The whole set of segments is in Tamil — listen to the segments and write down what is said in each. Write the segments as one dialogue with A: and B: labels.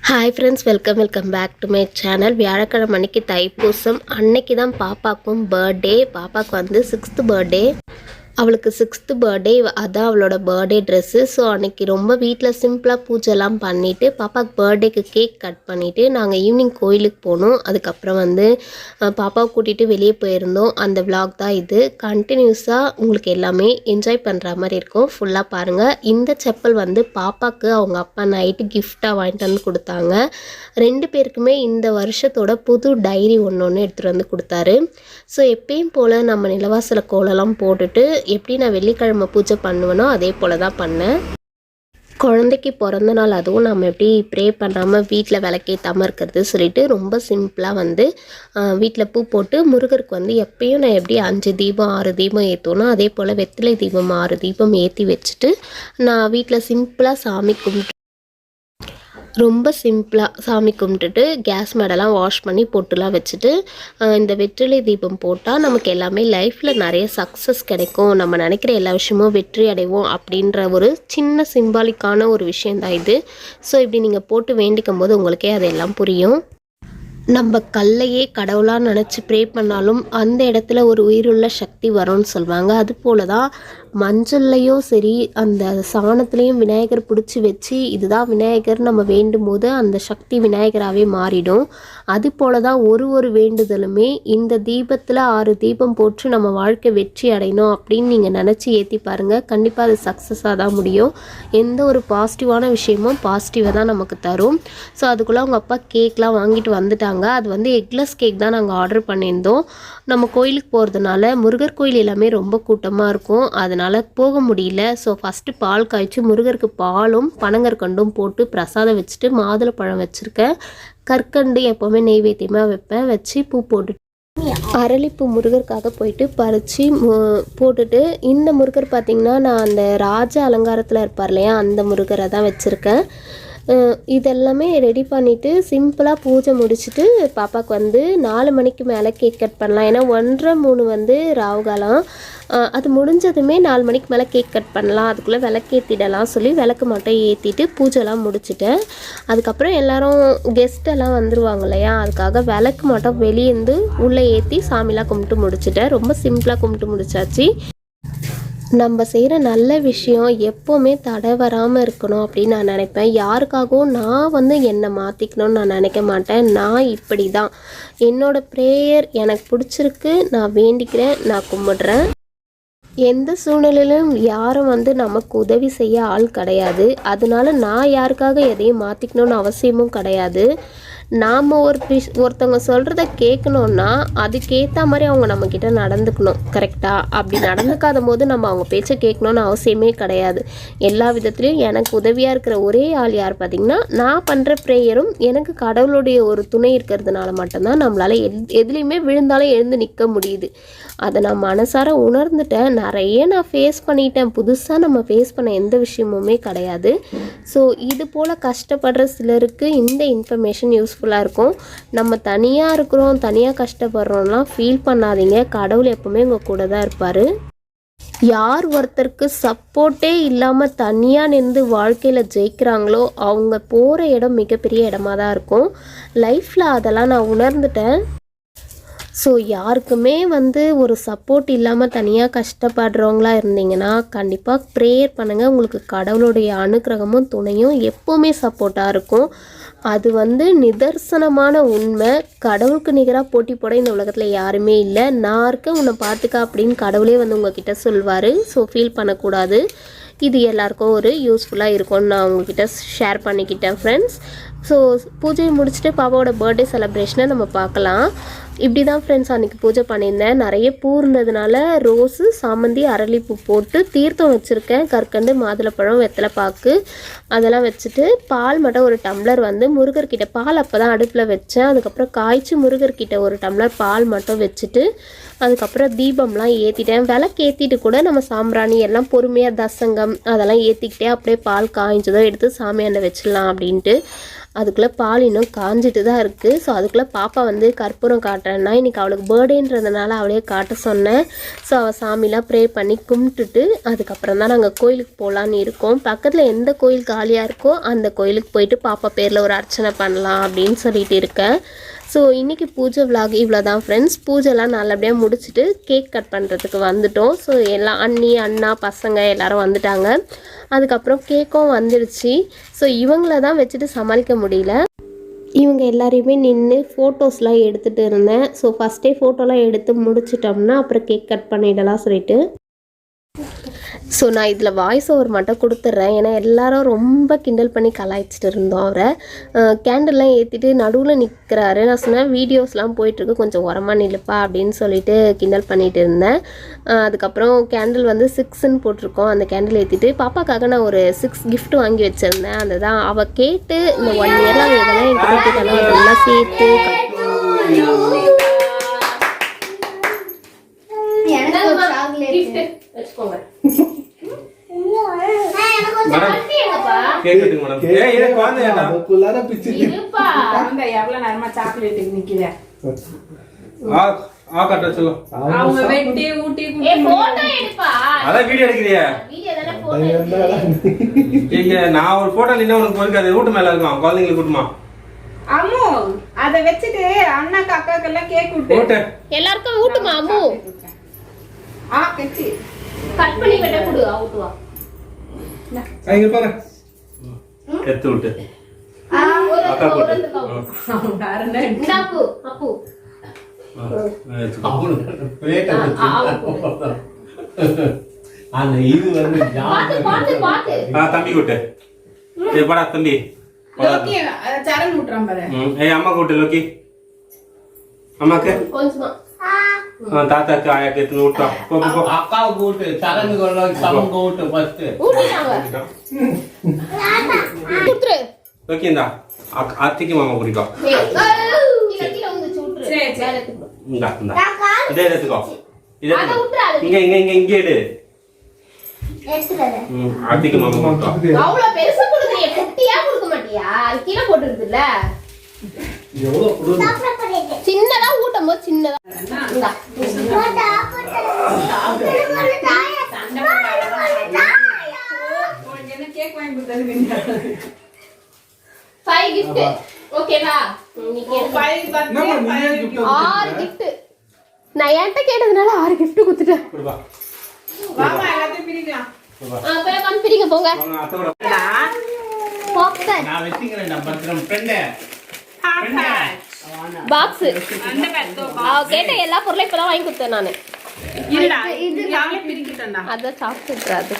A: Hi friends, welcome back to my channel. வியாழக்கிழமை அன்னைக்கு தைப்பூசம் அன்னைக்கு தான் பாப்பாக்கும் பர்த்டே. பாப்பாவுக்கு வந்து 6th பர்த்டே. அவளுக்கு 6th பர்த்டே, அதான் அவளோட பர்த்டே ட்ரெஸ்ஸு. ஸோ அன்றைக்கி ரொம்ப வீட்டில் சிம்பிளாக பூஜைலாம் பண்ணிவிட்டு பாப்பாவுக்கு பர்த்டேக்கு கேக் கட் பண்ணிவிட்டு நாங்கள் ஈவினிங் கோயிலுக்கு போனோம். அதுக்கப்புறம் வந்து பாப்பாவை கூட்டிகிட்டு வெளியே போயிருந்தோம். அந்த விலாக் தான் இது. கண்டினியூஸாக உங்களுக்கு எல்லாமே என்ஜாய் பண்ணுற மாதிரி இருக்கும். ஃபுல்லாக பாருங்கள். இந்த செப்பல் வந்து பாப்பாவுக்கு அவங்க அப்பா நைட்டு கிஃப்டாக வாங்கிட்டு வந்து கொடுத்தாங்க. 2 பேருக்குமே இந்த வருஷத்தோட புது டைரி ஒன்று எடுத்துகிட்டு வந்து கொடுத்தாரு. ஸோ எப்பயும் போல் நம்ம நிலவாசல கோலம்லாம் போட்டுட்டு எப்படி நான் வெள்ளிக்கிழமை பூஜை பண்ணுவேனோ அதே போல் தான் பண்ணேன். குழந்தைக்கு பிறந்த நாள், அதுவும் நம்ம எப்படி ப்ரே பண்ணாமல் வீட்டில் விளக்கேற்றாமல் இருக்கிறது சொல்லிட்டு ரொம்ப சிம்பிளாக வந்து வீட்டில் பூ போட்டு முருகருக்கு வந்து எப்பயும் நான் எப்படி 5 தீபம் 6 தீபம் ஏற்றுவோனோ அதே போல் வெற்றிலை தீபம் 6 தீபம் ஏற்றி வச்சுட்டு நான் வீட்டில் சிம்பிளாக சாமி கும்பிட்டு ரொம்ப சிம்பிளாக சாமி கும்பிட்டுட்டு கேஸ் மேடெல்லாம் வாஷ் பண்ணி பொட்டுலாம் வச்சுட்டு இந்த வெற்றிலை தீபம் போட்டால் நமக்கு எல்லாமே லைஃப்பில் நிறைய சக்ஸஸ் கிடைக்கும், நம்ம நினைக்கிற எல்லா விஷயமும் வெற்றி அடைவோம் அப்படின்ற ஒரு சின்ன சிம்பாலிக்கான ஒரு விஷயந்தான் இது. ஸோ இப்படி நீங்கள் போட்டு வேண்டிக்கும் போது உங்களுக்கே அதெல்லாம் புரியும். நம்ம கல்லையே கடவுளாக நினச்சி ப்ரே பண்ணாலும் அந்த இடத்துல ஒரு உயிருள்ள சக்தி வரும்னு சொல்லுவாங்க. அது போல தான் மஞ்சள்லையும் சரி அந்த சாணத்துலேயும் விநாயகர் பிடிச்சி வச்சு இதுதான் விநாயகர் நம்ம வேண்டும் போது அந்த சக்தி விநாயகராகவே மாறிடும். அது போல தான் ஒரு வேண்டுதலுமே இந்த தீபத்தில் 6 தீபம் போட்டு நம்ம வாழ்க்கை வெற்றி அடையணும் அப்படின்னு நீங்கள் நினச்சி ஏற்றி பாருங்கள். கண்டிப்பாக அது சக்ஸஸாக தான் முடியும். எந்த ஒரு பாசிட்டிவான விஷயமும் பாசிட்டிவாக தான் நமக்கு தரும். ஸோ அதுக்குள்ளே அவங்க அப்பா கேக்லாம் வாங்கிட்டு வந்துட்டாங்க. அது வந்து எக்லெஸ் கேக் தான் நாங்கள் ஆர்டர் பண்ணியிருந்தோம். நம்ம கோயிலுக்கு போகிறதுனால முருகர் கோயில் எல்லாமே ரொம்ப கூட்டமாக இருக்கும், அதனால் போக முடியல. ஸோ ஃபஸ்ட்டு பால் காய்ச்சி முருகருக்கு பாலும் பனங்கற்கண்டும் போட்டு பிரசாதம் வச்சுட்டு மாதுளப்பழம் வச்சுருக்கேன். கற்கண்டு எப்போவுமே நெய்வேத்தியமாக வைப்பேன். வச்சு பூ போட்டு அரளிப்பூ முருகருக்காக போயிட்டு பறித்து போட்டுட்டு, இந்த முருகர் பார்த்திங்கன்னா நான் அந்த ராஜ அலங்காரத்தில் இருப்பார் இல்லையா, அந்த முருகரை தான் வச்சுருக்கேன். இதெல்லாமே ரெடி பண்ணிவிட்டு சிம்பிளாக பூஜை முடிச்சுட்டு பாப்பாவுக்கு வந்து 4 மணிக்கு மேலே கேக் கட் பண்ணலாம். ஏன்னா 1:30 3 வந்து ராவுகாலம். அது முடிஞ்சதுமே 4 மணிக்கு மேலே கேக் கட் பண்ணலாம், அதுக்குள்ளே விளக்கேற்றிடலாம் சொல்லி விளக்கு மட்டும் ஏற்றிட்டு பூஜைலாம் முடிச்சுட்டேன். அதுக்கப்புறம் எல்லோரும் கெஸ்ட்டெல்லாம் வந்துடுவாங்க இல்லையா, அதுக்காக விளக்கு மட்டும் வெளியேந்து உள்ளே ஏற்றி சாமிலாம் கும்பிட்டு முடிச்சுட்டேன். ரொம்ப சிம்பிளாக கும்பிட்டு முடிச்சாச்சு. நம்ம செய்கிற நல்ல விஷயம் எப்போவுமே தடை வராமல் இருக்கணும் அப்படின்னு நான் நினைப்பேன். யாருக்காகவும் நான் வந்து என்னை மாற்றிக்கணும்னு நான் நினைக்க மாட்டேன். நான் இப்படி தான், என்னோடய ப்ரேயர் எனக்கு பிடிச்சிருக்கு, நான் வேண்டிக்கிறேன், நான் கும்பிடுறேன். எந்த சூழ்நிலையிலும் யாரும் வந்து நமக்கு உதவி செய்ய ஆள் கிடையாது. அதனால நான் யாருக்காக எதையும் மாற்றிக்கணும்னு அவசியமும் கிடையாது. நாம் ஒருத்தவங்க சொல்கிறத கேட்கணுன்னா அதுக்கேற்ற மாதிரி அவங்க நம்மக்கிட்ட நடந்துக்கணும், கரெக்டாக? அப்படி நடந்துக்காத போது நம்ம அவங்க பேச்சை கேட்கணுன்னு அவசியமே கிடையாது. எல்லா விதத்துலேயும் எனக்கு உதவியாக இருக்கிற ஒரே ஆள் யார் பார்த்திங்கன்னா, நான் பண்ணுற ப்ரேயரும் எனக்கு கடவுளுடைய ஒரு துணை இருக்கிறதுனால மட்டும்தான் நம்மளால் எதுலேயுமே விழுந்தாலும் எழுந்து நிற்க முடியுது. அதை நான் மனசார உணர்ந்துட்டேன். நிறைய நான் ஃபேஸ் பண்ணிட்டேன். புதுசாக நம்ம ஃபேஸ் பண்ண எந்த விஷயமுமே கிடையாது. ஸோ இது போல் கஷ்டப்படுற சிலருக்கு இந்த இன்ஃபர்மேஷன் யூஸ்ஃபுல்லாக இருக்கும். நம்ம தனியாக இருக்கிறோம், தனியாக கஷ்டப்படுறோம்லாம் ஃபீல் பண்ணாதீங்க. கடவுள் எப்பவுமே உங்கள் கூட தான் இருப்பார். யார் ஒருத்தருக்கு சப்போர்ட்டே இல்லாமல் தனியாக நின்று வாழ்க்கையில் ஜெயிக்கிறாங்களோ அவங்க போகிற இடம் மிகப்பெரிய இடமா தான் இருக்கும். லைஃப்பில் அதெல்லாம் நான் உணர்ந்துட்டேன். ஸோ யாருக்குமே வந்து ஒரு சப்போர்ட் இல்லாமல் தனியாக கஷ்டப்படுறவங்களா இருந்தீங்கன்னா கண்டிப்பாக ப்ரேயர் பண்ணுங்கள். உங்களுக்கு கடவுளுடைய அனுக்கிரகமும் துணையும் எப்போவுமே சப்போர்ட்டாக இருக்கும். அது வந்து நிதர்சனமான உண்மை. கடவுளுக்கு நிகராக போட்டி போட இந்த உலகத்தில் யாருமே இல்லை. நான் இருக்க உன்னை பார்த்துக்க அப்படின்னு கடவுளே வந்து உங்ககிட்ட சொல்வார். ஸோ ஃபீல் பண்ணக்கூடாது. இது எல்லாருக்கும் ஒரு யூஸ்ஃபுல்லாக இருக்கும்னு நான் உங்ககிட்ட ஷேர் பண்ணிக்கிட்டேன் ஃப்ரெண்ட்ஸ். ஸோ பூஜையை முடிச்சுட்டு பாப்பாவோட பர்த்டே செலிப்ரேஷனை நம்ம பார்க்கலாம். இப்படி தான் ஃப்ரெண்ட்ஸ் அன்றைக்கி பூஜை பண்ணியிருந்தேன். நிறைய பூ இருந்ததுனால ரோஸு, சாமந்தி, அரளிப்பூ போட்டு தீர்த்தம் வச்சுருக்கேன். கற்கண்டு, மாதுளப்பழம், வெத்தலைப்பாக்கு அதெல்லாம் வச்சுட்டு பால் மட்டும் ஒரு டம்ளர் வந்து முருகர்கிட்ட, பால் அப்போ தான் அடுப்பில் வச்சேன். அதுக்கப்புறம் காய்ச்சி முருகர்கிட்ட ஒரு டம்ளர் பால் மட்டும் வச்சுட்டு அதுக்கப்புறம் தீபம்லாம் ஏற்றிட்டேன். விளக்கு ஏற்றிட்டு கூட நம்ம சாம்பிராணி எல்லாம் பொறுமையாக தசங்கம் அதெல்லாம் ஏற்றிக்கிட்டே அப்படியே பால் காய்ஞ்சதோ எடுத்து சாமியாண்ட வச்சிடலாம் அப்படின்ட்டு. அதுக்குள்ளே பால் இன்னும் காஞ்சிட்டு தான் இருக்குது. ஸோ அதுக்குள்ளே பாப்பா வந்து கற்பூரம் காட்டுறேன்னா இன்றைக்கி அவளுக்கு பர்த்டேன்றதுனால அவளே காட்ட சொன்னேன். ஸோ அவள் சாமிலாம் ப்ரே பண்ணி கும்பிட்டுட்டு அதுக்கப்புறம் தான் நாங்கள் கோயிலுக்கு போகலான்னு இருக்கோம். பக்கத்தில் எந்த கோயில் காலியாக இருக்கோ அந்த கோயிலுக்கு போயிட்டு பாப்பா பேரில் ஒரு அர்ச்சனை பண்ணலாம் அப்படின்னு சொல்லிட்டு இருக்கேன். ஸோ இன்றைக்கி பூஜை விலாக் இவ்வளோ தான் ஃப்ரெண்ட்ஸ். பூஜைலாம் நல்லபடியாக முடிச்சுட்டு கேக் கட் பண்ணுறதுக்கு வந்துட்டோம். ஸோ எல்லாம் அண்ணி அண்ணா பசங்க எல்லோரும் வந்துட்டாங்க. அதுக்கப்புறம் கேக்கும் வந்துடுச்சு. ஸோ இவங்கள தான் வச்சுட்டு சமாளிக்க முடியல. இவங்க எல்லாரையுமே நின்று ஃபோட்டோஸ்லாம் எடுத்துகிட்டு இருந்தேன். ஸோ ஃபஸ்ட்டே ஃபோட்டோலாம் எடுத்து முடிச்சிட்டோம்னா அப்புறம் கேக் கட் பண்ணிடலாம் சொல்லிட்டு. ஸோ நான் இதில் வாய்ஸ் ஓவர் மட்டும் கொடுத்துட்றேன். ஏன்னா எல்லாரும் ரொம்ப கிண்டல் பண்ணி கலாய்ச்சிட்டு இருந்தோம் அவரை. கேண்டல்லாம் ஏற்றிட்டு நடுவில் நிற்கிறாரு. நான் சொன்னேன் வீடியோஸ்லாம் போயிட்டுருக்கு கொஞ்சம் உரமாக நில்லுப்பா அப்படின்னு சொல்லிட்டு கிண்டல் பண்ணிகிட்டு இருந்தேன். அதுக்கப்புறம் கேண்டில் வந்து 6ன்னு போட்டிருக்கோம். அந்த கேண்டில் ஏற்றிட்டு பாப்பாக்காக நான் ஒரு 6 கிஃப்ட் வாங்கி வச்சுருந்தேன். அதுதான் அவள் கேட்டு இந்த 1 இயரில் அவள் எதெல்லாம் என்கிட்ட கேட்டாலும் அதெல்லாம் சேர்த்து வச்சுக்கோங்க.
B: நான் ஒரு போட்டோ இல்ல உனக்கு பொறுக்காது வீட்டு மேல இருக்கும் குழந்தைங்களுக்கு கூட்டுமா
C: அம்மு அத வச்சிட்டு அண்ணாக்கு அக்காக்கு எல்லாம் கேக் விட்டு
A: எல்லாருக்கும் ஊட்டுமா அம்மு.
C: கெட்டி
A: கட் பண்ணி வெட்ட கொடு ஊட்டுவா.
B: அங்க பாரு எடுத்து விட்டு அக்கா போடு
C: வேறனே
A: இந்தாப்பு அப்பு
D: அந்த இது வந்து
A: பாத்து
B: தம்பி கூட்டு படா தம்பி
C: லோக்கி சரண் விட்டுறான் பாரு.
B: அம்மா கூட்டு லோக்கி அம்மாக்கு
A: கொஞ்சமா
B: தாத்தாக்கு ஆயாக்கு எடுத்து விட்டோம்.
D: அக்காவை கூட்டு சரணு கொள்ள சமம் கூட்டு ஃபர்ஸ்ட்
A: குத்துரு
B: லோக்கி இந்தா அத்திக்கு மாமா குடிக்கும். இந்தா இந்தா இதே எடுத்துக்கோ. இங்க இங்க இங்க இங்க எடு. அத்திக்கு மாமா குடிக்கும்.
A: அவ்வளவு பெருசு கொடுக்குறியே குட்டியா கொடுக்க மாட்டியா? அது கீழே போட்டுருதுல்ல. சின்னதா ஊட்டும் போது சின்னதா
C: கேக் வாங்கி கொடுத்தது
A: 5 gift ஓகேவா? இன்னைக்கு 6 gift. நான் என்கிட்ட கேட்டதுனால 6 gift கொடுத்துட்டேன்.
C: வாமா எல்லாத்தையும் பிரிக்கலாம்.
A: அப்ப வந்து பிரிங்க போங்க.
D: நான் வெச்சிக்கிறேன் பத்திரம் ஃப்ரெண்ட்
A: பாக்ஸ் கேட்ட எல்லா பொருளும் இப்பதான் வாங்கி கொடுத்தேன் நானு.
C: இது நாங்களே பிரிக்கிட்டோம்டா.
A: அதான் சாப்பிட்டு அது.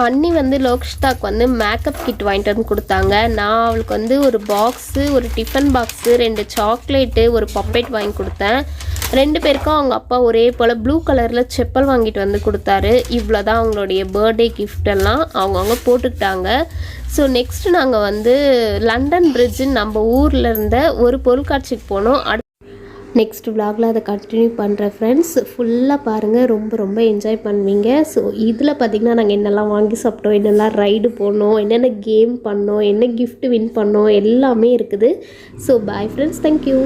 A: அண்ணி வந்து லோக்ஷிதாக்கு வந்து மேக்கப் கிட் வாங்கிட்டு வந்து கொடுத்தாங்க. நான் அவளுக்கு வந்து ஒரு பாக்ஸு, ஒரு டிஃபன் பாக்ஸு, 2 சாக்லேட்டு, ஒரு பப்பெட் வாங்கி கொடுத்தேன். 2 பேருக்கும் அவங்க அப்பா ஒரே போல் ப்ளூ கலரில் செப்பல் வாங்கிட்டு வந்து கொடுத்தாரு. இவ்வளோ தான் அவங்களுடைய பர்த்டே கிஃப்டெல்லாம் அவங்கவுங்க போட்டுக்கிட்டாங்க. ஸோ நெக்ஸ்ட்டு நாங்கள் வந்து லண்டன் பிரிட்ஜுன்னு நம்ம ஊரில் இருந்த ஒரு பொருட்காட்சிக்கு போனோம். நெக்ஸ்ட் விலாகில் அதை கண்டினியூ பண்ணுறேன் ஃப்ரெண்ட்ஸ். ஃபுல்லாக பாருங்கள், ரொம்ப என்ஜாய் பண்ணுவீங்க. ஸோ இதில் பார்த்திங்கன்னா நாங்கள் என்னெல்லாம் வாங்கி சாப்பிட்டோம், என்னெல்லாம் ரைடு போனோம், என்னென்ன கேம் பண்ணோம், என்ன கிஃப்ட் வின் பண்ணோம் எல்லாமே இருக்குது. So bye friends, thank you.